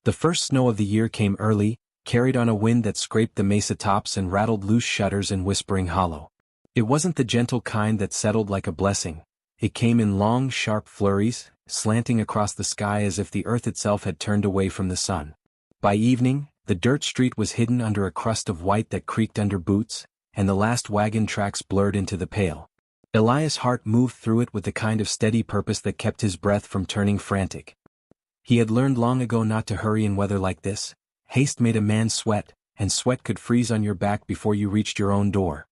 The first snow of the year came early, carried on a wind that scraped the mesa tops and rattled loose shutters in Whispering Hollow. It wasn't the gentle kind that settled like a blessing. It came in long, sharp flurries, slanting across the sky as if the earth itself had turned away from the sun. By evening, the dirt street was hidden under a crust of white that creaked under boots, and the last wagon tracks blurred into the pale. Elias' heart moved through it with the kind of steady purpose that kept his breath from turning frantic. He had learned long ago not to hurry in weather like this. Haste made a man sweat, and sweat could freeze on your back before you reached your own door.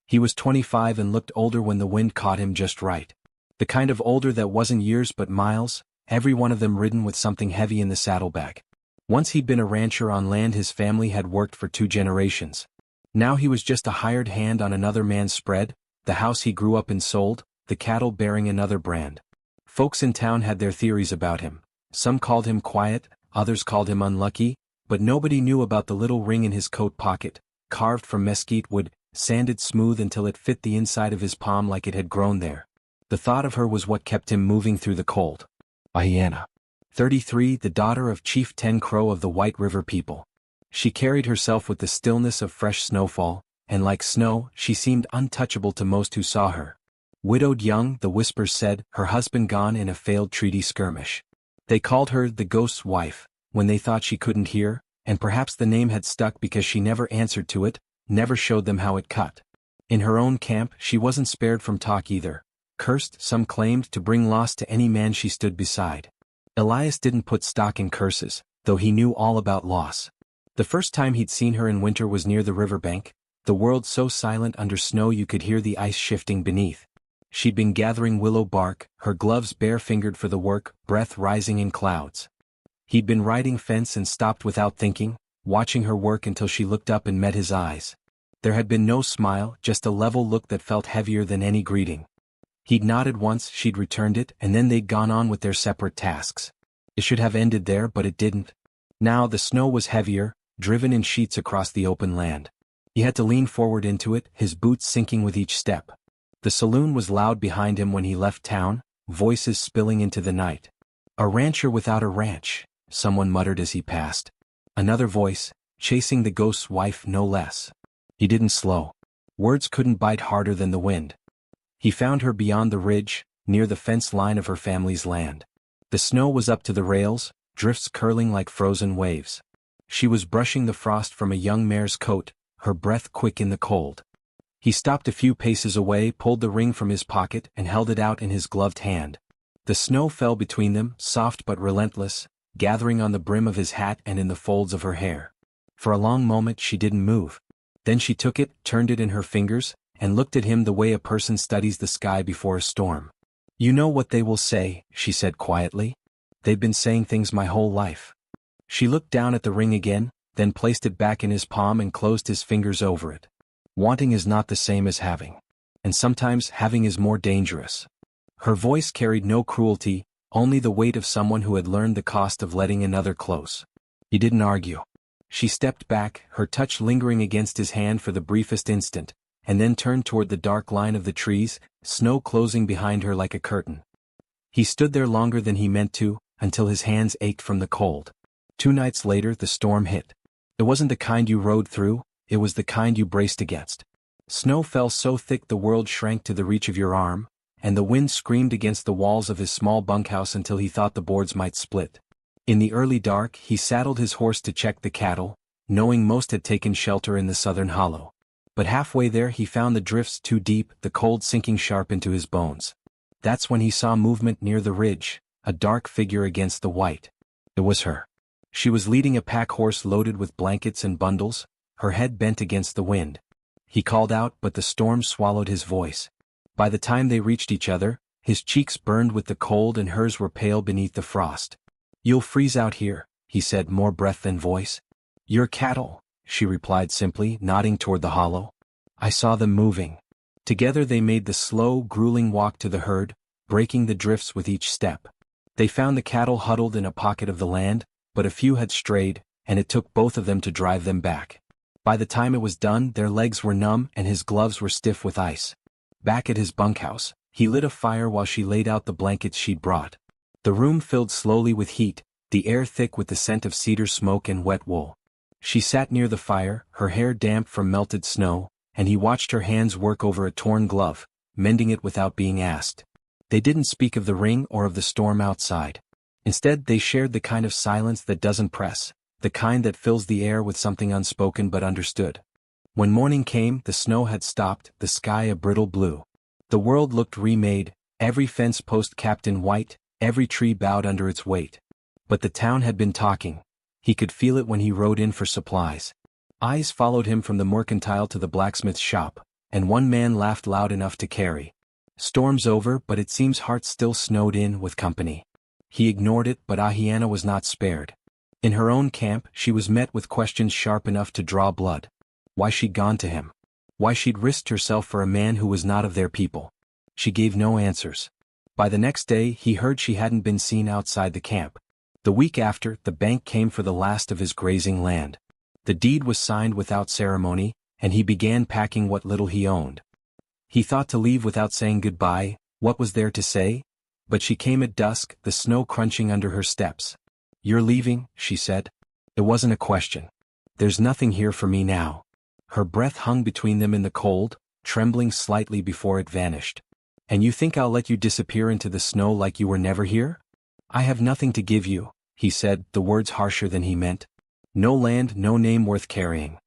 He was 25 and looked older when the wind caught him just right. The kind of older that wasn't years but miles, every one of them ridden with something heavy in the saddlebag. Once he'd been a rancher on land his family had worked for 2 generations. Now he was just a hired hand on another man's spread, the house he grew up in sold, the cattle bearing another brand. Folks in town had their theories about him. Some called him quiet, others called him unlucky, but nobody knew about the little ring in his coat pocket, carved from mesquite wood, sanded smooth until it fit the inside of his palm like it had grown there. The thought of her was what kept him moving through the cold. Ayanna, 33, the daughter of Chief Ten Crow of the White River people. She carried herself with the stillness of fresh snowfall, and like snow, she seemed untouchable to most who saw her. Widowed young, the whispers said, her husband gone in a failed treaty skirmish. They called her the ghost's wife, when they thought she couldn't hear, and perhaps the name had stuck because she never answered to it, never showed them how it cut. In her own camp, she wasn't spared from talk either. Cursed, some claimed, to bring loss to any man she stood beside. Elias didn't put stock in curses, though he knew all about loss. The first time he'd seen her in winter was near the riverbank, the world so silent under snow you could hear the ice shifting beneath. She'd been gathering willow bark, her gloves bare-fingered for the work, breath rising in clouds. He'd been riding fence and stopped without thinking, watching her work until she looked up and met his eyes. There had been no smile, just a level look that felt heavier than any greeting. He'd nodded once, she'd returned it, and then they'd gone on with their separate tasks. It should have ended there, but it didn't. Now the snow was heavier, driven in sheets across the open land. He had to lean forward into it, his boots sinking with each step. The saloon was loud behind him when he left town, voices spilling into the night. A rancher without a ranch, someone muttered as he passed. Another voice, chasing the ghost's wife no less. He didn't slow. Words couldn't bite harder than the wind. He found her beyond the ridge, near the fence line of her family's land. The snow was up to the rails, drifts curling like frozen waves. She was brushing the frost from a young mare's coat, her breath quick in the cold. He stopped a few paces away, pulled the ring from his pocket, and held it out in his gloved hand. The snow fell between them, soft but relentless, gathering on the brim of his hat and in the folds of her hair. For a long moment she didn't move. Then she took it, turned it in her fingers, and looked at him the way a person studies the sky before a storm. "You know what they will say," she said quietly. "They've been saying things my whole life." She looked down at the ring again, then placed it back in his palm and closed his fingers over it. Wanting is not the same as having. And sometimes having is more dangerous. Her voice carried no cruelty, only the weight of someone who had learned the cost of letting another close. He didn't argue. She stepped back, her touch lingering against his hand for the briefest instant, and then turned toward the dark line of the trees, snow closing behind her like a curtain. He stood there longer than he meant to, until his hands ached from the cold. 2 nights later the storm hit. It wasn't the kind you rode through, it was the kind you braced against. Snow fell so thick the world shrank to the reach of your arm, and the wind screamed against the walls of his small bunkhouse until he thought the boards might split. In the early dark he saddled his horse to check the cattle, knowing most had taken shelter in the southern hollow. But halfway there he found the drifts too deep, the cold sinking sharp into his bones. That's when he saw movement near the ridge, a dark figure against the white. It was her. She was leading a pack horse loaded with blankets and bundles, her head bent against the wind. He called out, but the storm swallowed his voice. By the time they reached each other, his cheeks burned with the cold and hers were pale beneath the frost. "You'll freeze out here," he said, more breath than voice. "Your cattle," she replied simply, nodding toward the hollow. "I saw them moving." Together they made the slow, grueling walk to the herd, breaking the drifts with each step. They found the cattle huddled in a pocket of the land, but a few had strayed, and it took both of them to drive them back. By the time it was done, their legs were numb and his gloves were stiff with ice. Back at his bunkhouse, he lit a fire while she laid out the blankets she'd brought. The room filled slowly with heat, the air thick with the scent of cedar smoke and wet wool. She sat near the fire, her hair damp from melted snow, and he watched her hands work over a torn glove, mending it without being asked. They didn't speak of the ring or of the storm outside. Instead, they shared the kind of silence that doesn't press, the kind that fills the air with something unspoken but understood. When morning came, the snow had stopped, the sky a brittle blue. The world looked remade, every fence post capped in white, every tree bowed under its weight. But the town had been talking. He could feel it when he rode in for supplies. Eyes followed him from the mercantile to the blacksmith's shop, and one man laughed loud enough to carry. Storm's over, but it seems hearts still snowed in with company. He ignored it, but Ahiana was not spared. In her own camp, she was met with questions sharp enough to draw blood. Why she'd gone to him. Why she'd risked herself for a man who was not of their people. She gave no answers. By the next day, he heard she hadn't been seen outside the camp. The week after, the bank came for the last of his grazing land. The deed was signed without ceremony, and he began packing what little he owned. He thought to leave without saying goodbye. What was there to say? But she came at dusk, the snow crunching under her steps. "You're leaving," she said. It wasn't a question. "There's nothing here for me now." Her breath hung between them in the cold, trembling slightly before it vanished. "And you think I'll let you disappear into the snow like you were never here?" "I have nothing to give you," he said, the words harsher than he meant. "No land, no name worth carrying."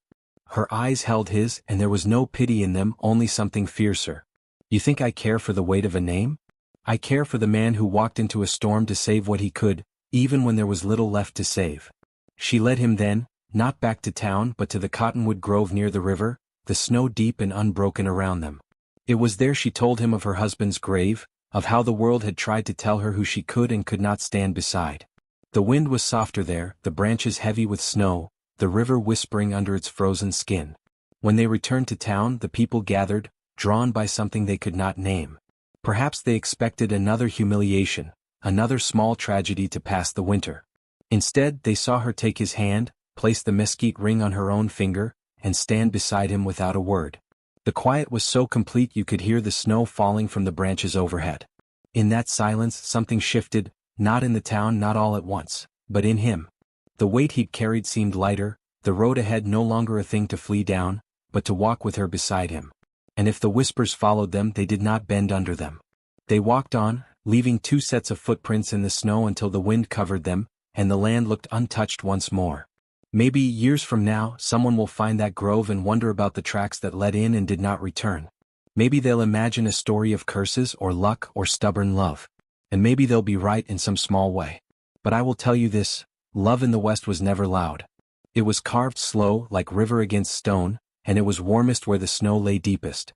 Her eyes held his, and there was no pity in them, only something fiercer. "You think I care for the weight of a name? I care for the man who walked into a storm to save what he could, even when there was little left to save." She led him then, not back to town but to the cottonwood grove near the river, the snow deep and unbroken around them. It was there she told him of her husband's grave, of how the world had tried to tell her who she could and could not stand beside. The wind was softer there, the branches heavy with snow, the river whispering under its frozen skin. When they returned to town, the people gathered, drawn by something they could not name. Perhaps they expected another humiliation, another small tragedy to pass the winter. Instead, they saw her take his hand, place the mesquite ring on her own finger, and stand beside him without a word. The quiet was so complete you could hear the snow falling from the branches overhead. In that silence something shifted, not in the town, not all at once, but in him. The weight he'd carried seemed lighter, the road ahead no longer a thing to flee down, but to walk with her beside him. And if the whispers followed them, they did not bend under them. They walked on, leaving 2 sets of footprints in the snow until the wind covered them, and the land looked untouched once more. Maybe years from now, someone will find that grove and wonder about the tracks that led in and did not return. Maybe they'll imagine a story of curses or luck or stubborn love. And maybe they'll be right in some small way. But I will tell you this, love in the West was never loud. It was carved slow, like river against stone, and it was warmest where the snow lay deepest.